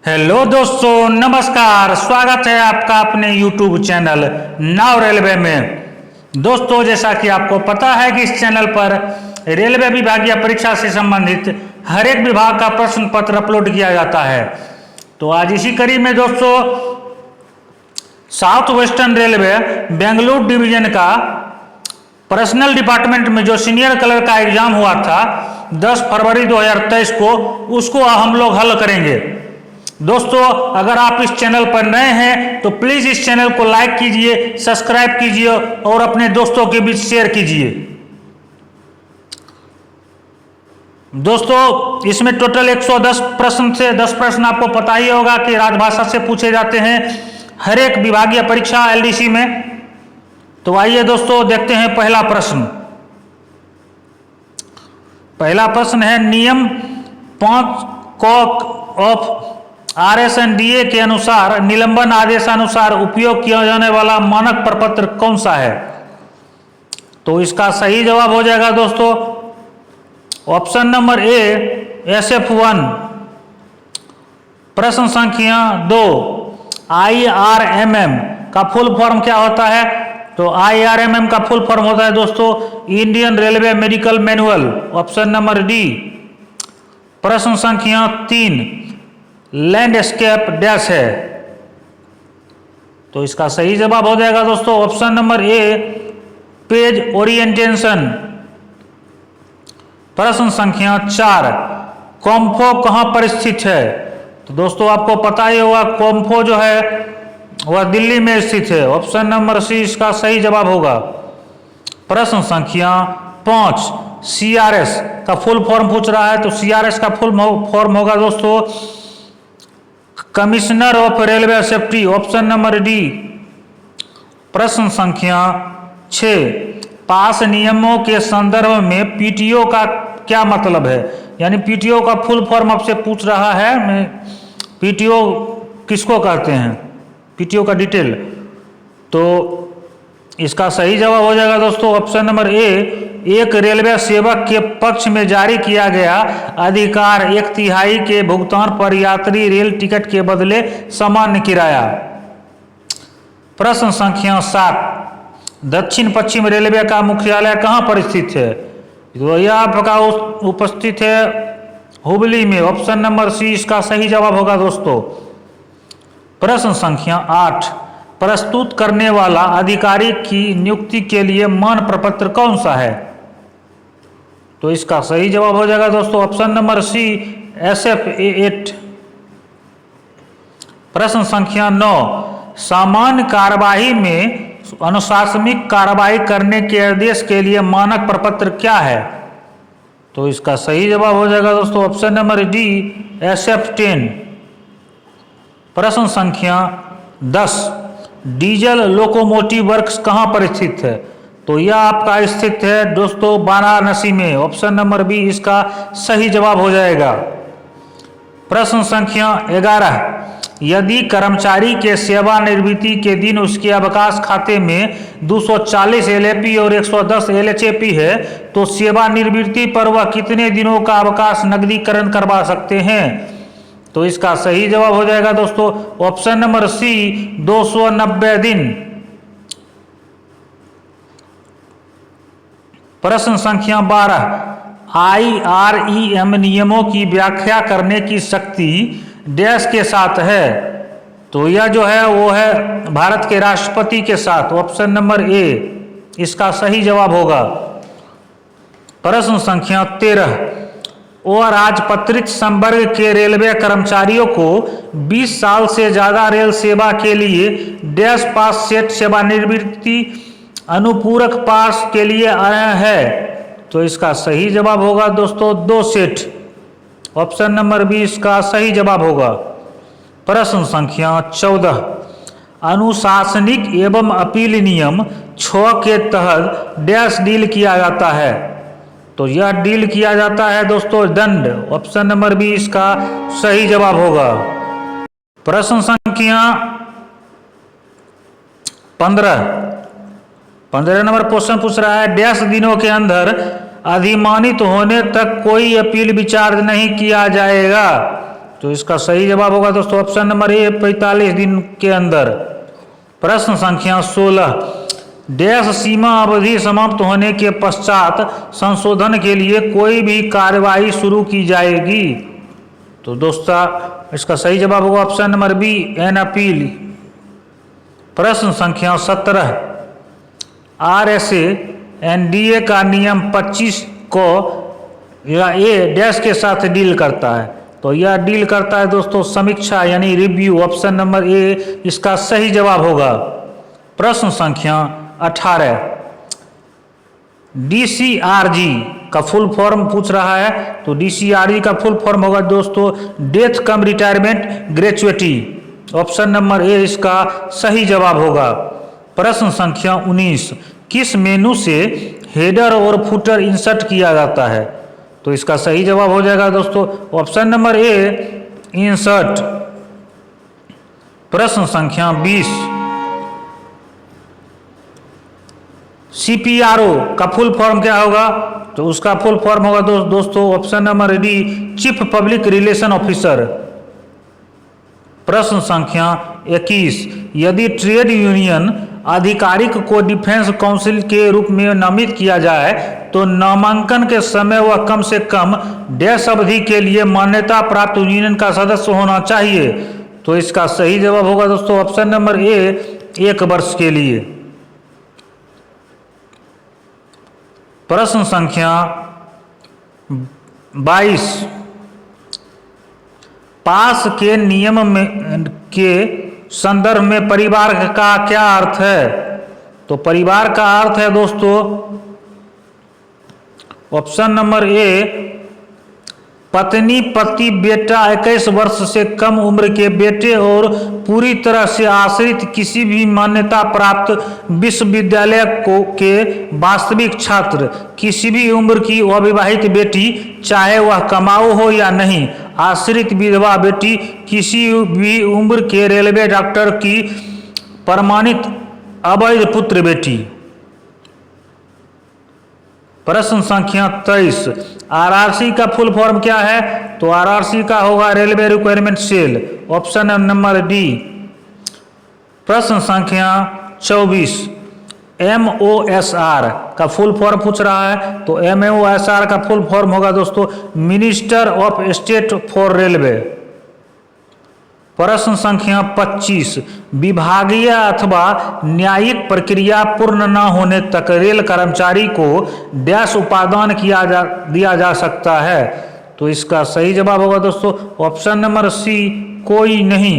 Hello दोस्तों, नमस्कार। स्वागत है आपका अपने YouTube चैनल नाउ रेलवे में। दोस्तों, जैसा कि आपको पता है कि इस चैनल पर रेलवे विभागीय परीक्षा से संबंधित हर एक विभाग का प्रश्न पत्र अपलोड किया जाता है। तो आज इसी कड़ी में दोस्तों south western railway Bengaluru division का पर्सनल डिपार्टमेंट में जो सीनियर क्लर्क का एग्जाम हुआ था 10 फरवरी 2023 को, उसको हम लोग हल करेंगे। दोस्तों, अगर आप इस चैनल पर नए हैं तो प्लीज़ इस चैनल को लाइक कीजिए, सब्सक्राइब कीजिए और अपने दोस्तों के बीच शेयर कीजिए। दोस्तों, इसमें टोटल 110 प्रश्न से 10 प्रश्न आपको पता ही होगा कि राजभाषा से पूछे जाते हैं हर एक विभागीय परीक्षा एलडीसी में। तो आइए दोस्तों देखते हैं पहला प्रश्न। पहला प्रश्न है, नियम 5 कॉक ऑफ RSNDA के अनुसार निलंबन आदेशानुसार उपयोग किया जाने वाला मानक प्रपत्र कौन सा है? तो इसका सही जवाब हो जाएगा दोस्तों ऑप्शन नंबर ए SF1। प्रश्न संख्या 2, IRMM का फुल फॉर्म क्या होता है? तो IRMM का फुल फॉर्म होता है दोस्तों Indian railway medical manual, option number D. प्रश्न संख्या 3, लैंडस्केप डैश है? तो इसका सही जवाब हो जाएगा दोस्तों ऑप्शन नंबर ए पेज ओरिएंटेशन। प्रश्न संख्या 4, कॉम्फो कहां पर स्थित है? तो दोस्तों आपको पता ही होगा कॉम्फो जो है वह दिल्ली में स्थित है, ऑप्शन नंबर सी इसका सही जवाब होगा। प्रश्न संख्या 5, CRS का फुल फॉर्म पूछ रहा है, तो CRS का फुल फॉर्म होगा दोस्तों commissioner of railway safety, option number D. प्रश्न संख्या 6, पास नियमों के संदर्भ में PTO का क्या मतलब है? यानी PTO का फुल फॉर्म आपसे पूछ रहा है, PTO किसको कहते हैं, PTO का डिटेल। तो इसका सही जवाब हो जाएगा दोस्तों ऑप्शन नंबर ए, एक रेलवे सेवक के पक्ष में जारी किया गया अधिकार 1/3 के भुगतान पर यात्री रेल टिकट के बदले सामान्य किराया। प्रश्न संख्या 7, दक्षिण पश्चिम रेलवे का मुख्यालय कहां पर स्थित है? तो यह आपका उपस्थित है हुबली में, ऑप्शन नंबर सी इसका सही जवाब होगा दोस्तों। प्रश्न संख्या 8, प्रस्तुत करने वाला अधिकारी की नियुक्ति के लिए मान प्रपत्र कौन सा है? तो इसका सही जवाब हो जाएगा दोस्तों ऑप्शन नंबर सी SF8। प्रश्न संख्या 9, सामान्य कार्यवाही में अनुशासनिक कार्रवाई करने के आदेश के लिए मानक प्रपत्र क्या है? तो इसका सही जवाब हो जाएगा दोस्तों ऑप्शन नंबर डी SF10। प्रश्न संख्या 10, डीजल लोकोमोटिव वर्क्स कहां पर स्थित है? तो यह आपका स्थित है दोस्तों वाराणसी में, ऑप्शन नंबर बी इसका सही जवाब हो जाएगा। प्रश्न संख्या 11, यदि कर्मचारी के सेवानिवृत्ति के दिन उसके अवकाश खाते में 240 LAP और 110 LHAP है तो सेवानिवृत्ति पर वह कितने दिनों का अवकाश नकदीकरण करवा सकते हैं? तो इसका सही जवाब हो जाएगा दोस्तों ऑप्शन नंबर सी 290 दिन। प्रश्न संख्या 12, IREM नियमों की व्याख्या करने की शक्ति डैश के साथ है? तो यह जो है वो है भारत के राष्ट्रपति के साथ, ऑप्शन नंबर ए इसका सही जवाब होगा। प्रश्न संख्या 13, अराजपत्रित संवर्ग के रेलवे कर्मचारियों को 20 साल से ज्यादा रेल सेवा के लिए डैश पास सेट सेवानिवृत्ति अनुपूरक पास के लिए आया है? तो इसका सही जवाब होगा दोस्तों 2 सेट, ऑप्शन नंबर बी इसका सही जवाब होगा। प्रश्न संख्या 14, अनुशासनिक एवं अपील नियम 6 के तहत डैश डील किया जाता है? तो यह डील किया जाता है दोस्तों दंड, ऑप्शन नंबर बी इसका सही जवाब होगा। प्रश्न संख्या 15 नंबर क्वेश्चन पूछ रहा है, डैश दिनों के अंदर अधिमानित होने तक कोई अपील विचार नहीं किया जाएगा? तो इसका सही जवाब होगा दोस्तों ऑप्शन नंबर ए 45 दिन के अंदर। प्रश्न संख्या 16, डैश सीमा अवधि समाप्त होने के पश्चात संशोधन के लिए कोई भी कार्रवाई शुरू की जाएगी। तो दोस्तों इसका सही जवाब होगा option number B an appeal. प्रश्न संख्या 17, आरएसए एनडीए का नियम 25 को या ए डैश के साथ डील करता है। तो यह डील करता है दोस्तों समीक्षा यानी रिव्यू। ऑप्शन नंबर ए इसका सही जवाब होगा। प्रश्न संख्या 18, डीसीआरजी का फुल फॉर्म पूछ रहा है। तो डीसीआरजी का फुल फॉर्म होगा दोस्तों डेथ कम रिटायरमेंट ग्रेचुइटी। ऑप्शन नंबर ए इसका सही जवाब होगा। प्रश्न संख्या 19, किस मेनू से हेडर और फुटर इंसर्ट किया जाता है। तो इसका सही जवाब हो जाएगा दोस्तों ऑप्शन नंबर ए इंसर्ट। प्रश्न संख्या 20, सीपीआरओ का फुल फॉर्म क्या होगा। तो उसका फुल फॉर्म होगा दोस्तों option number D chief public relation officer. प्रश्न संख्या 21, यदि ट्रेड यूनियन आधिकारिक को डिफेंस काउंसिल के रूप में नामित किया जाए तो नामांकन के समय वह कम से कम डैश अवधि के लिए मान्यता प्राप्त यूनियन का सदस्य होना चाहिए। तो इसका सही जवाब होगा दोस्तों ऑप्शन नंबर ए 1 वर्ष के लिए। प्रश्न संख्या 22, पास के नियम में के संदर्भ में परिवार का क्या अर्थ है। तो परिवार का अर्थ है दोस्तों ऑप्शन नंबर ए पत्नी पति बेटा 21 वर्ष से कम उम्र के बेटे और पूरी तरह से आश्रित किसी भी मान्यता प्राप्त विश्वविद्यालय के वास्तविक छात्र, किसी भी उम्र की अविवाहित बेटी चाहे वह कमाऊ हो या नहीं, आश्रित विधवा बेटी, किसी भी उम्र के रेलवे डॉक्टर की प्रमाणित अवैध पुत्र बेटी। प्रश्न संख्या 23, आरआरसी का फुल फॉर्म क्या है। तो आरआरसी का होगा railway requirement cell. Option number D. प्रश्न संख्या 24, एमओएसआर का फुल फॉर्म पूछ रहा है। तो एमओएसआर का फुल फॉर्म होगा दोस्तों minister of state for railway. प्रश्न संख्या 25, विभागीय अथवा न्यायिक प्रक्रिया पूर्ण न होने तक रेल कर्मचारी को डैश उपादान दिया जा सकता है। तो इसका सही जवाब होगा दोस्तों ऑप्शन नंबर सी कोई नहीं।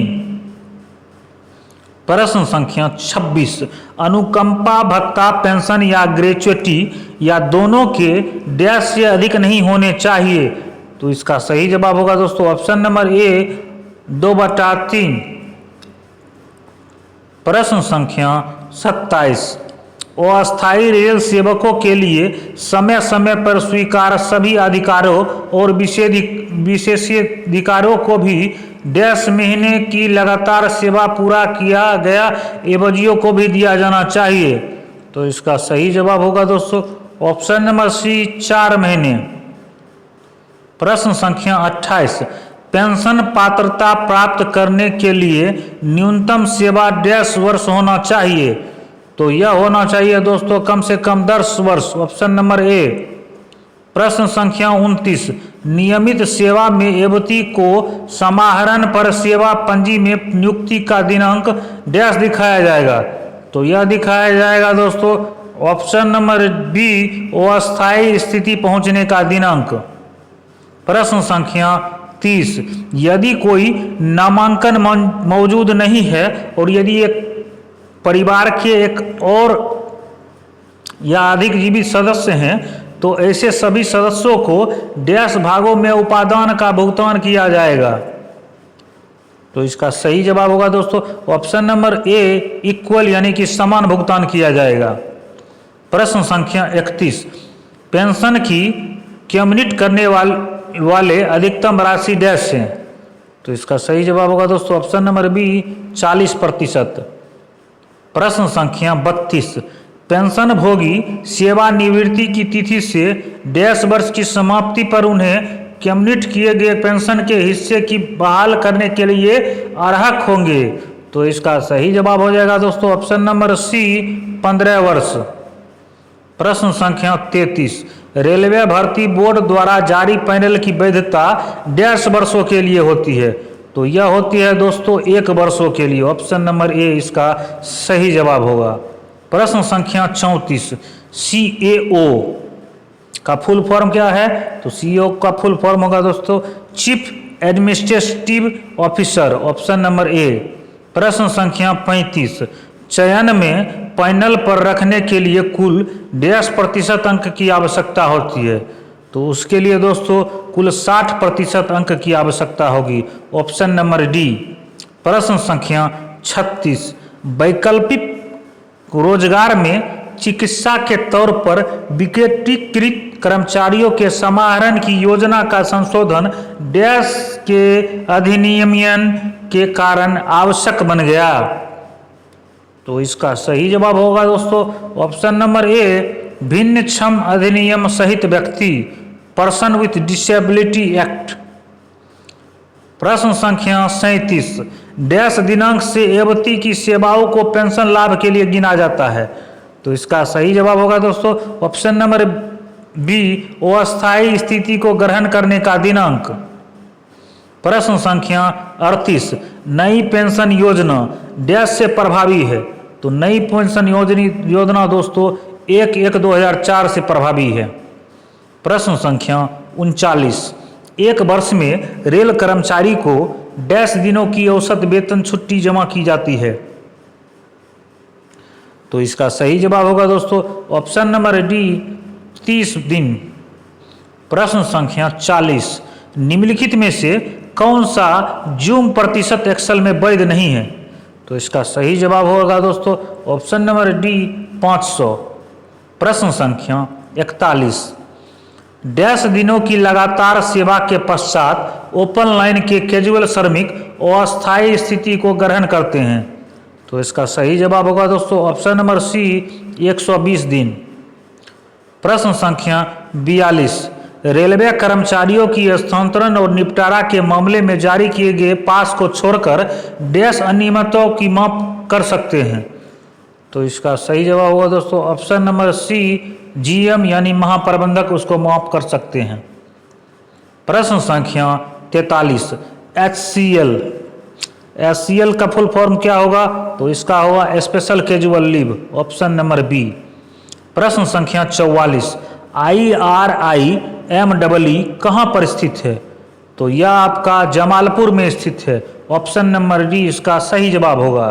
प्रश्न संख्या 26, अनुकंपा भत्ता पेंशन या ग्रेचुइटी या दोनों के डैश से अधिक नहीं होने चाहिए। तो इसका सही जवाब होगा दोस्तों ऑप्शन नंबर ए 2/3। प्रश्न संख्या 27, अस्थायी रेल सेवकों के लिए समय समय पर स्वीकार सभी अधिकारों और विशेषाधिकारों को भी डैश महीने की लगातार सेवा पूरा किया गया एवजियों को भी दिया जाना चाहिए। तो इसका सही जवाब होगा दोस्तों ऑप्शन नंबर सी 4 महीने। प्रश्न संख्या 28, पेंशन पात्रता प्राप्त करने के लिए न्यूनतम सेवा डैश वर्ष होना चाहिए। तो यह होना चाहिए दोस्तों कम से कम 10 वर्ष। Option number A. प्रश्न संख्या 29, नियमित सेवा में युवती को समाहरण पर सेवा पंजी में नियुक्ति का दिनांक डैश दिखाया जाएगा। तो यह दिखाया जाएगा दोस्तों ऑप्शन नंबर बी अस्थायी स्थिति पहुंचने का दिनांक। प्रश्न संख्या 30, यदि कोई नामांकन मौजूद नहीं है और यदि एक परिवार के एक और या अधिक जीवित सदस्य हैं तो ऐसे सभी सदस्यों को डैश भागों में उपादान का भुगतान किया जाएगा। तो इसका सही जवाब होगा दोस्तों ऑप्शन नंबर ए इक्वल यानी कि समान भुगतान किया जाएगा। प्रश्न संख्या 31, पेंशन की कम्युनिट करने वाले अधिकतम राशि डैश है। तो इसका सही जवाब होगा दोस्तों ऑप्शन नंबर बी 40%। प्रश्न संख्या 32, पेंशन भोगी सेवानिवृत्ति की तिथि से डैश वर्ष की समाप्ति पर उन्हें कम्युनिट किए गए पेंशन के हिस्से की बहाल करने के लिए अर्हक होंगे। तो इसका सही जवाब हो जाएगा दोस्तों ऑप्शन नंबर सी 15 वर्ष। प्रश्न संख्या 33, रेलवे भर्ती बोर्ड द्वारा जारी पैनल की वैधता 1.5 वर्षों के लिए होती है। तो यह होती है दोस्तों 1 वर्षों के लिए। ऑप्शन नंबर ए इसका सही जवाब होगा। प्रश्न संख्या 34, CAO का फुल फॉर्म क्या है? तो CAO का फुल फॉर्म होगा दोस्तों chief administrative officer. Option number A. प्रश्न संख्या 35, चयन में पैनल पर रखने के लिए कुल 1.5% अंक की आवश्यकता होती है। तो उसके लिए दोस्तों कुल 60% अंक की आवश्यकता होगी। Option number D. प्रश्न संख्या 36, वैकल्पिक रोजगार में चिकित्सा के तौर पर विकेंद्रीकृत कर्मचारियों के समाहरण की योजना का संशोधन डैश के अधिनियम के कारण आवश्यक बन गया। तो इसका सही जवाब होगा दोस्तों ऑप्शन नंबर ए भिन्नक्षम अधिनियम सहित व्यक्ति, पर्सन विथ डिसेबिलिटी एक्ट। प्रश्न संख्या 37, डैश दिनांक से एवती की सेवाओं को पेंशन लाभ के लिए गिना जाता है। तो इसका सही जवाब होगा दोस्तों ऑप्शन नंबर बी अस्थायी स्थिति को ग्रहण करने का दिनांक। प्रश्न संख्या 38, नई पेंशन योजना डैश से प्रभावी है। तो नई पेंशन योजना दोस्तों 1/1/2004 से प्रभावी है। प्रश्न संख्या 39, एक वर्ष में रेल कर्मचारी को डैश दिनों की औसत वेतन छुट्टी जमा की जाती है। तो इसका सही जवाब होगा दोस्तों ऑप्शन नंबर डी 30 दिन। प्रश्न संख्या 40, निम्नलिखित में से कौन सा जूम प्रतिशत एक्सेल में वैध नहीं है? तो इसका सही जवाब होगा दोस्तों ऑप्शन नंबर डी 500। प्रश्न संख्या 41, डैश दिनों की लगातार सेवा के पश्चात ओपन लाइन के कैजुअल श्रमिक अस्थायी स्थिति को ग्रहण करते हैं। तो इसका सही जवाब होगा दोस्तों ऑप्शन नंबर सी 120 दिन। प्रश्न संख्या 42, रेलवे कर्मचारियों की स्थानांतरण और निपटारा के मामले में जारी किए गए पास को छोड़कर डैश अनियमितताओं की माप कर सकते हैं। तो इसका सही जवाब होगा दोस्तों ऑप्शन नंबर सी GM यानी महाप्रबंधक उसको माफ कर सकते हैं। प्रश्न संख्या 43, HCL का फुल फॉर्म क्या होगा? तो इसका होगा special casual leave. Option number B. प्रश्न संख्या 44, IRIMEE कहाँ पर स्थित है? तो यह आपका जमालपुर में स्थित है। ऑप्शन नंबर डी इसका सही जवाब होगा।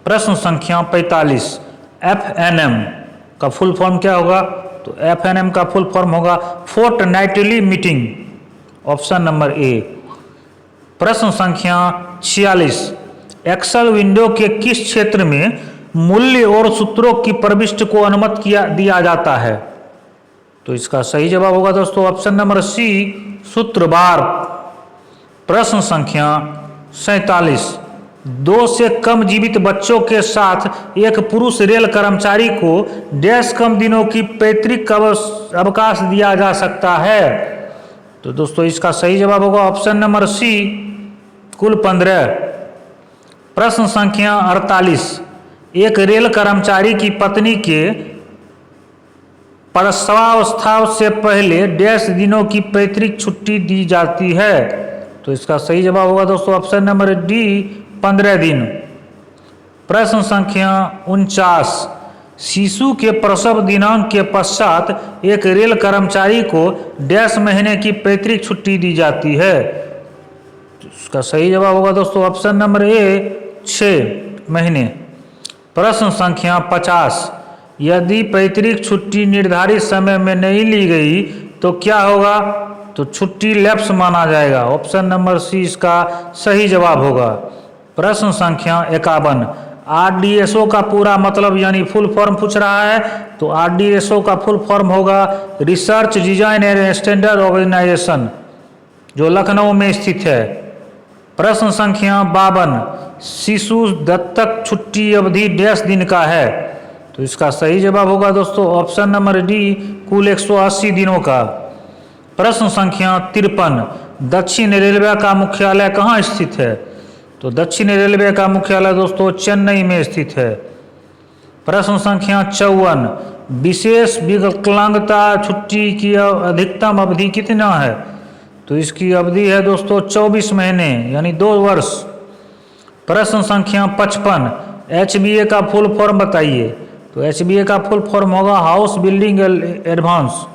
प्रश्न संख्या 45, FNM का फुल फॉर्म क्या होगा? तो FNM का फुल फॉर्म होगा fortnightly meeting. Option number A. प्रश्न संख्या 46, एक्सेल विंडो के किस क्षेत्र में मूल्य और सूत्रों की प्रविष्टि को अनुमति दिया जाता है? तो इसका सही जवाब होगा दोस्तों ऑप्शन नंबर सी सूत्र बार। प्रश्न संख्या 47, 2 से कम जीवित बच्चों के साथ एक पुरुष रेल कर्मचारी को डैश कम दिनों की पैतृक अवकाश दिया जा सकता है। तो दोस्तों इसका सही जवाब होगा ऑप्शन नंबर सी कुल 15। प्रश्न संख्या 48, एक रेल कर्मचारी की पत्नी के प्रसवावस्था से पहले डैश दिनों की पैतृक छुट्टी दी जाती है। तो इसका सही जवाब होगा दोस्तों ऑप्शन नंबर डी 15 दिन। प्रश्न संख्या 49, शिशु के प्रसव दिनांक के पश्चात एक रेल कर्मचारी को डैश महीने की पैतृक छुट्टी दी जाती है। तो इसका सही जवाब होगा दोस्तों ऑप्शन नंबर ए 6 महीने। प्रश्न संख्या 50, यदि पैतृक छुट्टी निर्धारित समय में नहीं ली गई तो क्या होगा? तो छुट्टी लैप्स माना जाएगा। ऑप्शन नंबर सी इसका सही जवाब होगा। प्रश्न संख्या 51, RDSO का पूरा मतलब यानी फुल फॉर्म पूछ रहा है। तो RDSO का फुल फॉर्म होगा research design and standard organisation, जो लखनऊ में स्थित है। प्रश्न संख्या 52, शिशु दत्तक छुट्टी अवधि डैश दिन का है। तो इसका सही जवाब होगा दोस्तों ऑप्शन नंबर डी कुल 180 दिनों का। प्रश्न संख्या 53, दक्षिण रेलवे का मुख्यालय कहाँ स्थित है? तो दक्षिण रेलवे का मुख्यालय दोस्तों चेन्नई में स्थित है। प्रश्न संख्या 54, विशेष विकलांगता छुट्टी की अधिकतम अवधि कितना है? तो इसकी अवधि है दोस्तों 24 महीने यानी 2 वर्ष। प्रश्न संख्या 55, HBA का फुल फॉर्म बताइए। तो HBA का फुल फॉर्म होगा house building advance,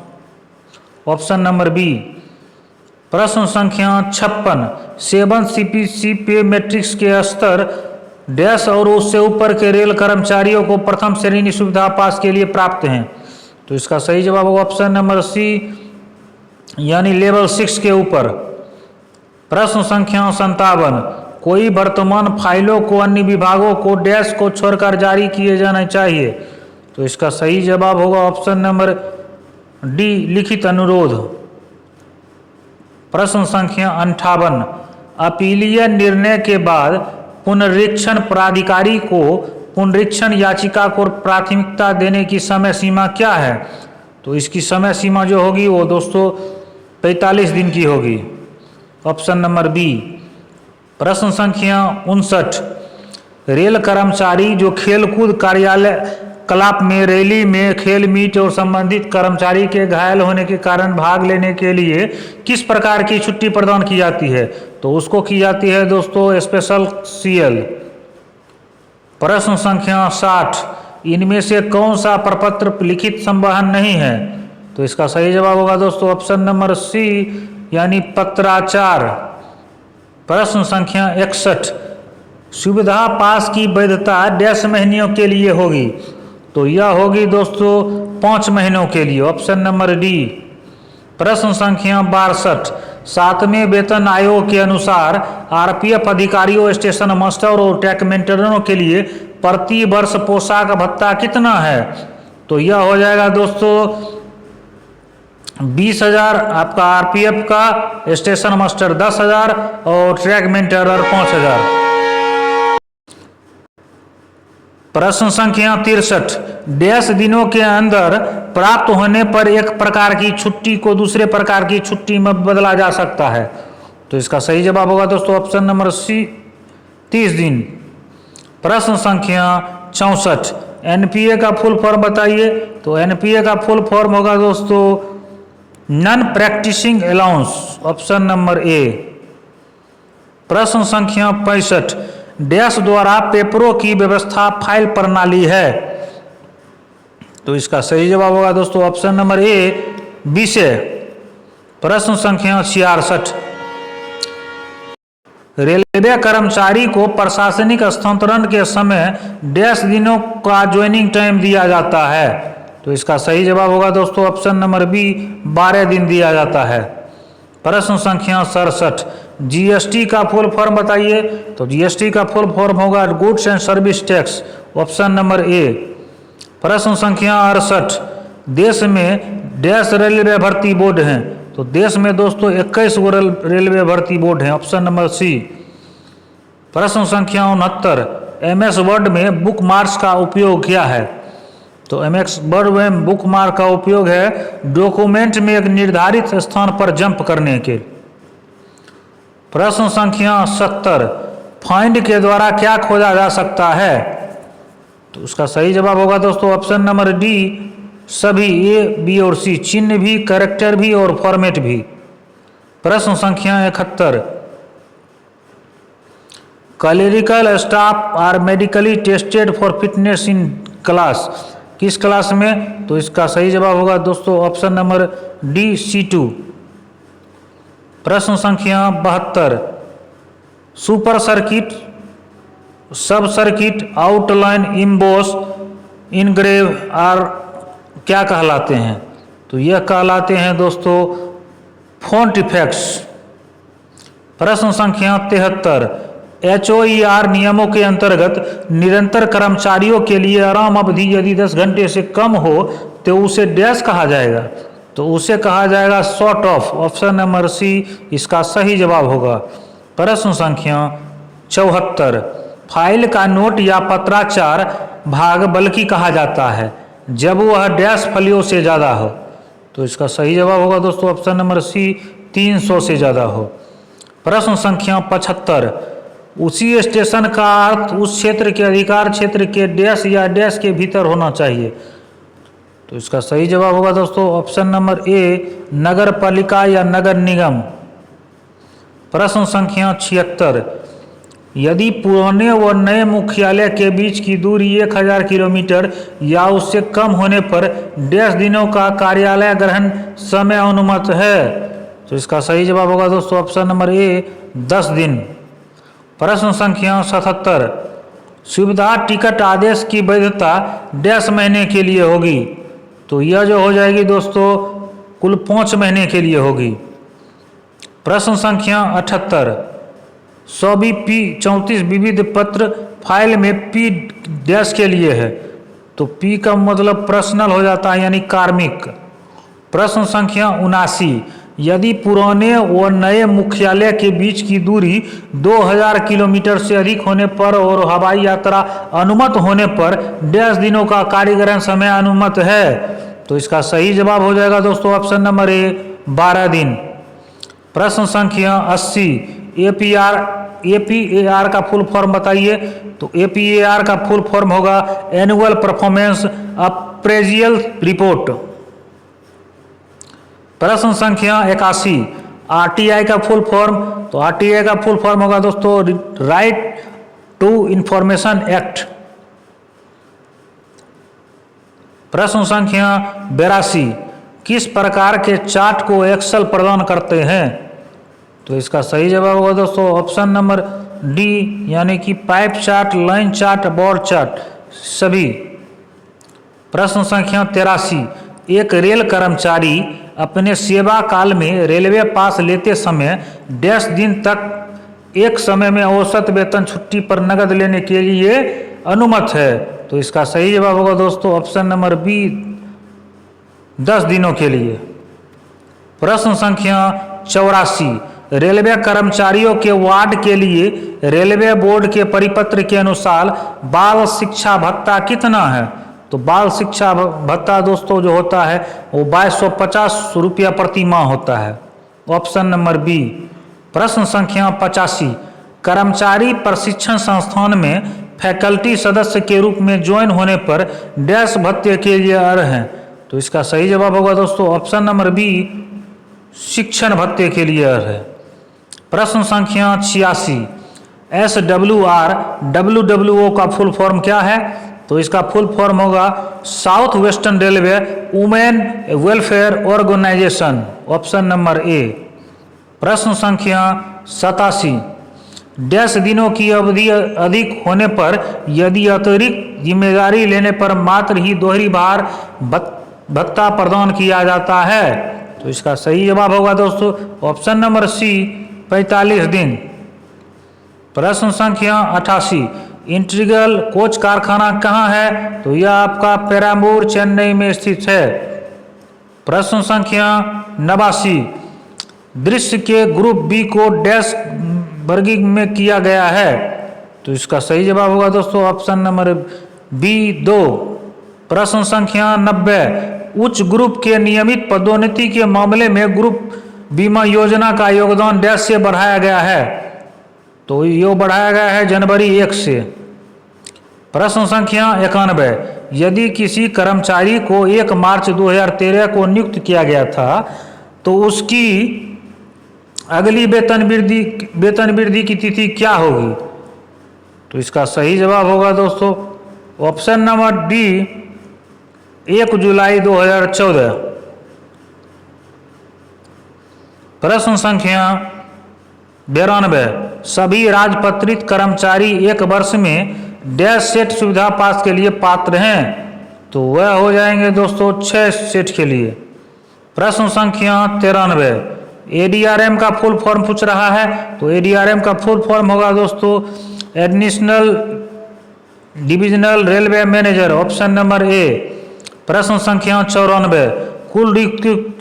option number B. प्रश्न संख्या 56, 7 CPC पे मैट्रिक्स के स्तर डैश और उससे ऊपर के रेल कर्मचारियों को प्रथम श्रेणी सुविधा पास के लिए प्राप्त हैं। तो इसका सही जवाब होगा ऑप्शन नंबर सी यानी लेवल 6 के ऊपर। प्रश्न संख्या 57, कोई वर्तमान फाइलों को अन्य विभागों को डैश को छोड़कर जारी किए जाना चाहिए। तो इसका सही जवाब होगा ऑप्शन नंबर डी लिखित अनुरोध। प्रश्न संख्या 58, अपीलीय निर्णय के बाद पुनरीक्षण प्राधिकारी को पुनरीक्षण याचिका को प्राथमिकता देने की समय सीमा क्या है? तो इसकी समय सीमा जो होगी वो दोस्तों 45 दिन की होगी, ऑप्शन नंबर बी। प्रश्न संख्या 59, रेल कर्मचारी जो खेलकूद कार्यालय क्लब में रैली में खेल मीट और संबंधित कर्मचारी के घायल होने के कारण भाग लेने के लिए किस प्रकार की छुट्टी प्रदान की जाती है? तो उसको की जाती है दोस्तों स्पेशल CL। प्रश्न संख्या 60, इनमें से कौन सा प्रपत्र लिखित संवहन नहीं है? तो इसका सही जवाब होगा दोस्तों ऑप्शन नंबर सी यानी पत्राचार। प्रश्न संख्या 61, सुविधा पास की वैधता डैश महीनों के लिए होगी? तो यह होगी दोस्तों 5 महीनों के लिए, ऑप्शन नंबर डी। प्रश्न संख्या 62, 7वें वेतन आयोग के अनुसार RPF अधिकारियों, स्टेशन मास्टर और ट्रैक मेंटेनरों के लिए प्रति वर्ष पोशाक भत्ता कितना है? तो यह हो जाएगा दोस्तों 20,000 आपका RPF का, स्टेशन मास्टर 10,000 और ट्रैक मेंटेनर 5,000। प्रश्न संख्या 63, डैश दिनों के अंदर प्राप्त होने पर एक प्रकार की छुट्टी को दूसरे प्रकार की छुट्टी में बदला जा सकता है। तो इसका सही जवाब होगा दोस्तों ऑप्शन नंबर सी 30 दिन। प्रश्न संख्या 64, NPA का फुल फॉर्म बताइए। तो NPA का फुल फॉर्म होगा दोस्तों non practising allowance, option number A. प्रश्न संख्या 65, डैश द्वारा पेपरों की व्यवस्था फाइल प्रणाली है। तो इसका सही जवाब होगा दोस्तों ऑप्शन नंबर ए विषय। प्रश्न संख्या 66, रेलवे कर्मचारी को प्रशासनिक स्थानांतरण के समय डैश दिनों का ज्वाइनिंग टाइम दिया जाता है। तो इसका सही जवाब होगा दोस्तों ऑप्शन नंबर बी 12 दिन दिया जाता है। प्रश्न संख्या 67, GST का फुल फॉर्म बताइए। तो GST का फुल फॉर्म होगा goods and service tax, option number A. प्रश्न संख्या 68, देश में डैश रेलवे भर्ती बोर्ड हैं। तो देश में दोस्तों 21 गो रेलवे भर्ती बोर्ड हैं, ऑप्शन नंबर सी। प्रश्न संख्या 69, MS वर्ड में बुक मार्क्स का उपयोग क्या है? तो MS वर्ड में बुक मार्क का उपयोग है डॉक्यूमेंट में एक निर्धारित स्थान पर जंप करने के। प्रश्न संख्या 70, फाइंड के द्वारा क्या खोजा जा सकता है? तो उसका सही जवाब होगा दोस्तों ऑप्शन नंबर डी सभी A, B और C, चिन्ह भी, कैरेक्टर भी और फॉर्मेट भी। प्रश्न संख्या 71, clerical staff are medically tested for fitness in class, किस क्लास में? तो इसका सही जवाब होगा दोस्तों ऑप्शन नंबर डी C2। प्रश्न संख्या 72, super circuit, sub circuit, outline, emboss, engrave are क्या कहलाते हैं? तो यह कहलाते हैं दोस्तों फॉन्ट इफेक्ट्स। प्रश्न संख्या 73, HOER नियमों के अंतर्गत निरंतर कर्मचारियों के लिए आराम अवधि यदि 10 घंटे से कम हो तो उसे डैश कहा जाएगा? तो उसे कहा जाएगा short of, option number C इसका सही जवाब होगा। प्रश्न संख्या 74, फाइल का नोट या पत्राचार भाग बल्कि कहा जाता है जब वह डैश फलियों से ज़्यादा हो। तो इसका सही जवाब होगा दोस्तों ऑप्शन नंबर सी, 300 से ज़्यादा हो। प्रश्न संख्या 75, उसी स्टेशन का अर्थ उस क्षेत्र के अधिकार क्षेत्र के डैश या डैश के भीतर होना चाहिए। तो इसका सही जवाब होगा दोस्तों ऑप्शन नंबर ए, नगर पालिका या नगर निगम। प्रश्न संख्या 76, यदि पुराने व नए मुख्यालय के बीच की दूरी 1000 किलोमीटर या उससे कम होने पर डैश दिनों का कार्यालय ग्रहण समय अनुमत है। तो इसका सही जवाब होगा दोस्तों ऑप्शन नंबर ए, 10 दिन। प्रश्न संख्या 77, सुविधा टिकट आदेश की वैधता डैश महीने के लिए होगी। तो यह जो हो जाएगी दोस्तों कुल 5 महीने के लिए होगी। प्रश्न संख्या 78, 100B-P-34 विविध पत्र फाइल में पी डैश के लिए है। तो पी का मतलब पर्सनल हो जाता है यानी कार्मिक। प्रश्न संख्या 79, यदि पुराने व नए मुख्यालय के बीच की दूरी 2000 किलोमीटर से अधिक होने पर और हवाई यात्रा अनुमत होने पर डैश दिनों का कार्यग्रहण समय अनुमत है। तो इसका सही जवाब हो जाएगा दोस्तों ऑप्शन नंबर ए, 12 दिन। प्रश्न संख्या 80, APAR का फुल फॉर्म बताइए। तो APAR का फुल फॉर्म होगा एनुअल परफॉर्मेंस अप्रेजियल रिपोर्ट। प्रश्न संख्या 81, RTI का फुल फॉर्म। तो RTI का फुल फॉर्म होगा दोस्तों राइट टू इंफॉर्मेशन एक्ट। प्रश्न संख्या 82, किस प्रकार के चार्ट को एक्सेल प्रदान करते हैं। तो इसका सही जवाब होगा दोस्तों ऑप्शन नंबर डी, यानी कि pipe chart, line chart, board chart सभी। प्रश्न संख्या 83, एक रेल कर्मचारी अपने सेवा काल में रेलवे पास लेते समय डैश दिन तक एक समय में औसत वेतन छुट्टी पर नकद लेने के लिए अनुमत है। तो इसका सही जवाब होगा दोस्तों ऑप्शन नंबर बी, 10 दिनों के लिए। प्रश्न संख्या 84, रेलवे कर्मचारियों के वार्ड के लिए रेलवे बोर्ड के परिपत्र के अनुसार बाल शिक्षा भत्ता कितना है। तो बाल शिक्षा भत्ता दोस्तों जो होता है वो 2250 रुपया प्रति माह होता है, ऑप्शन नंबर बी। प्रश्न संख्या 85, कर्मचारी प्रशिक्षण संस्थान में फैकल्टी सदस्य के रूप में ज्वाइन होने पर डैश भत्ते के लिए अर्ह हैं। तो इसका सही जवाब होगा दोस्तों ऑप्शन नंबर बी, शिक्षण भत्ते के लिए अर्ह है। प्रश्न संख्या 86, SWR WWO का फुल फॉर्म क्या है। तो इसका फुल फॉर्म होगा south western railway women welfare organisation, option number A. प्रश्न संख्या 87, डैश दिनों की अवधि अधिक होने पर यदि अतिरिक्त जिम्मेदारी लेने पर मात्र ही दोहरी भार भत्ता प्रदान किया जाता है। तो इसका सही जवाब होगा दोस्तों ऑप्शन नंबर सी, 45 दिन। प्रश्न संख्या 88, इंटीग्रल कोच कारखाना कहाँ है। तो यह आपका पेराम्बूर चेन्नई में स्थित है। प्रश्न संख्या 89, दृश्य के ग्रुप बी को डैश वर्गीकृत में किया गया है। तो इसका सही जवाब होगा दोस्तों ऑप्शन नंबर बी, 2। प्रश्न संख्या 90, उच्च ग्रुप के नियमित पदोन्नति के मामले में ग्रुप बीमा योजना का योगदान डैश से बढ़ाया गया है। तो ये बढ़ाया गया है जनवरी 1 से। प्रश्न संख्या 91, यदि किसी कर्मचारी को 1 मार्च 2013 को नियुक्त किया गया था तो उसकी अगली वेतन वृद्धि की तिथि क्या होगी। तो इसका सही जवाब होगा दोस्तों ऑप्शन नंबर डी, 1 जुलाई 2014। प्रश्न संख्या 92, सभी राजपत्रित कर्मचारी 1 वर्ष में डैश सेट सुविधा पास के लिए पात्र हैं। तो वह हो जाएंगे दोस्तों 6 सेट के लिए। प्रश्न संख्या 93, ADRM का फुल फॉर्म पूछ रहा है। तो ADRM का फुल फॉर्म होगा दोस्तों additional divisional railway manager, option number A. प्रश्न संख्या 94, कुल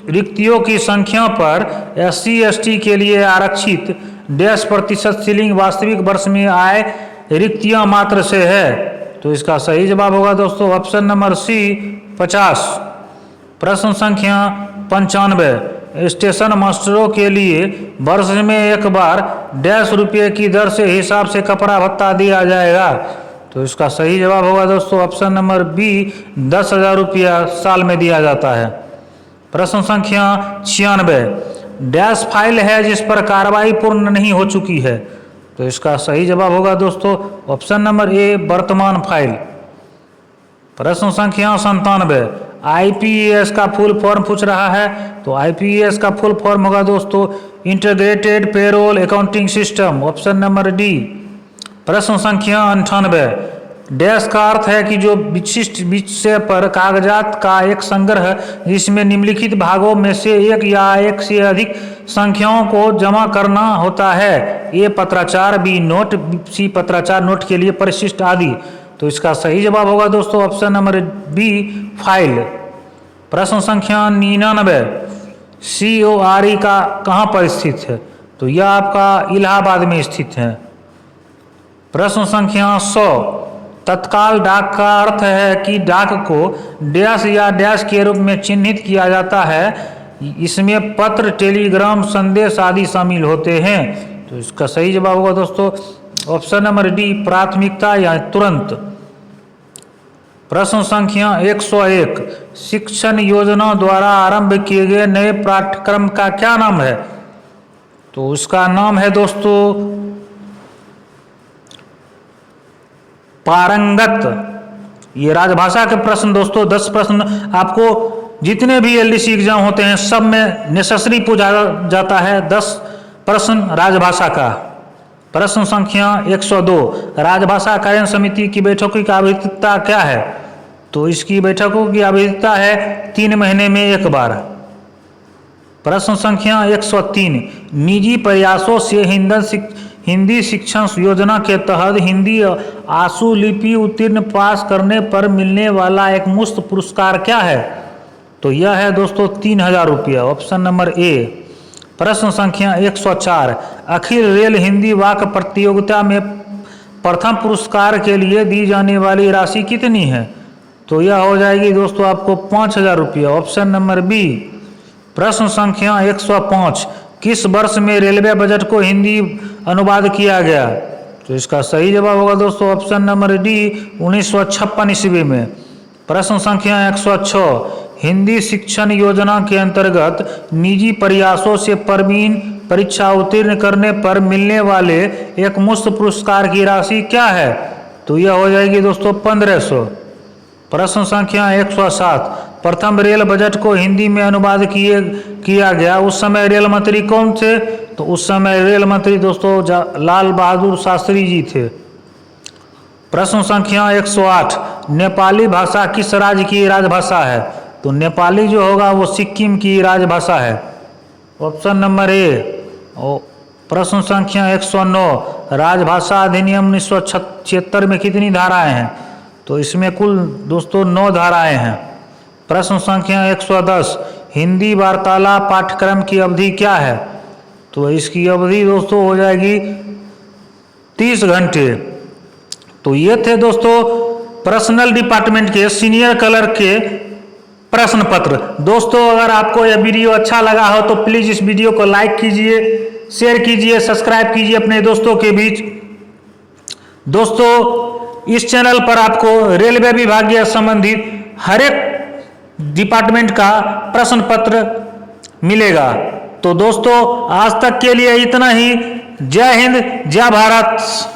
रिक्तियों की संख्या पर SC ST के लिए आरक्षित डैश प्रतिशत सीलिंग वास्तविक वर्ष में आए रिक्तियां मात्र से है। तो इसका सही जवाब होगा दोस्तों ऑप्शन नंबर सी, 50। प्रश्न संख्या 95। स्टेशन मास्टरों के लिए वर्ष में एक बार ₹100 की दर से हिसाब से कपड़ा भत्ता दिया जाएगा। तो इसका सही जवाब होगा दोस्तों ऑप्शन नंबर बी, ₹10,000 साल में दिया जाता है। प्रश्न संख्या 96। डैश फाइल है जिस पर कार्रवाई पूर्ण नहीं हो चुकी है। तो इसका सही जवाब होगा दोस्तों ऑप्शन नंबर ए, वर्तमान फाइल। प्रश्न संख्या 97। आईपीएस का फुल फॉर्म पूछ रहा है। तो आईपीएस का फुल फॉर्म होगा दोस्तों integrated payroll accounting system, option number D. प्रश्न संख्या 98। डैश का अर्थ है कि जो विशिष्ट विषय पर कागजात का एक संग्रह जिसमें निम्नलिखित भागों में से एक या एक से अधिक संख्याओं को जमा करना होता है। ए पत्राचार, बी नोट, सी पत्राचार नोट के लिए परिशिष्ट आदि। तो इसका सही जवाब होगा दोस्तों ऑप्शन नंबर बी, फाइल। प्रश्न संख्या 99। CORE का कहाँ पर स्थित है। तो यह आपका इलाहाबाद में स्थित है। प्रश्न संख्या 100। तत्काल डाक का अर्थ है कि डाक को डैश या डैश के रूप में चिन्हित किया जाता है। इसमें पत्र, टेलीग्राम, संदेश आदि शामिल होते हैं। तो इसका सही जवाब होगा दोस्तों ऑप्शन नंबर डी, प्राथमिकता या तुरंत। प्रश्न संख्या 101। शिक्षण योजना द्वारा आरंभ किए गए नए पाठ्यक्रम का क्या नाम है। तो उसका नाम है दोस्तों पारंगत। ये राजभाषा के प्रश्न दोस्तों 10 प्रश्न आपको जितने भी एलडीसी एग्जाम होते हैं सब में नेसेसरी पूछा जाता है 10 प्रश्न राजभाषा का। प्रश्न संख्या 102। राजभाषा कार्य समिति की बैठकों की आवश्यकता क्या है। तो इसकी बैठकों की आवश्यकता है 3 महीने में एक बार। प्रश्न संख्या 103। निजी प्रयासों से हिंदी शिक्षण योजना के तहत हिंदी आशु लिपि उत्तीर्ण पास करने पर मिलने वाला एक मुफ्त पुरस्कार क्या है। तो यह है दोस्तों ₹3,000, ऑप्शन नंबर ए। प्रश्न संख्या 104। अखिल रेल हिंदी वाक्य प्रतियोगिता में प्रथम पुरस्कार के लिए दी जाने वाली राशि कितनी है। तो यह हो जाएगी दोस्तों आपको ₹5,000, ऑप्शन नंबर बी। प्रश्न संख्या 105। किस वर्ष में रेलवे बजट को हिंदी अनुवाद किया गया। तो इसका सही जवाब होगा दोस्तों ऑप्शन नंबर डी, 1956 ईस्वी में। प्रश्न संख्या 106। हिंदी शिक्षण योजना के अंतर्गत निजी प्रयासों से प्रवीण परीक्षा उत्तीर्ण करने पर मिलने वाले एक मुफ्त पुरस्कार की राशि क्या है। तो यह हो जाएगी दोस्तों 1500। प्रश्न संख्या 107। प्रथम रेल बजट को हिंदी में अनुवाद किया गया उस समय रेल मंत्री कौन थे। तो उस समय रेल मंत्री दोस्तों लाल बहादुर शास्त्री जी थे। प्रश्न संख्या 108। नेपाली भाषा किस राज्य की राजभाषा है। तो नेपाली जो होगा वो सिक्किम की राजभाषा है, ऑप्शन नंबर ए। प्रश्न संख्या 109। राजभाषा अधिनियम 1976 में कितनी धाराएं हैं। तो इसमें कुल दोस्तों 9 धाराएं हैं। प्रश्न संख्या 110। हिंदी वार्तालाप पाठ्यक्रम की अवधि क्या है। तो इसकी अवधि दोस्तों हो जाएगी 30 घंटे। तो ये थे दोस्तों पर्सनल डिपार्टमेंट के सीनियर क्लर्क के प्रश्न पत्र। दोस्तों अगर आपको यह वीडियो अच्छा लगा हो तो प्लीज़ इस वीडियो को लाइक कीजिए, शेयर कीजिए, सब्सक्राइब कीजिए अपने दोस्तों के बीच। दोस्तों इस चैनल पर आपको रेलवे विभाग से संबंधित हर एक डिपार्टमेंट का प्रश्न पत्र मिलेगा। तो दोस्तों आज तक के लिए इतना ही। जय हिंद, जय भारत।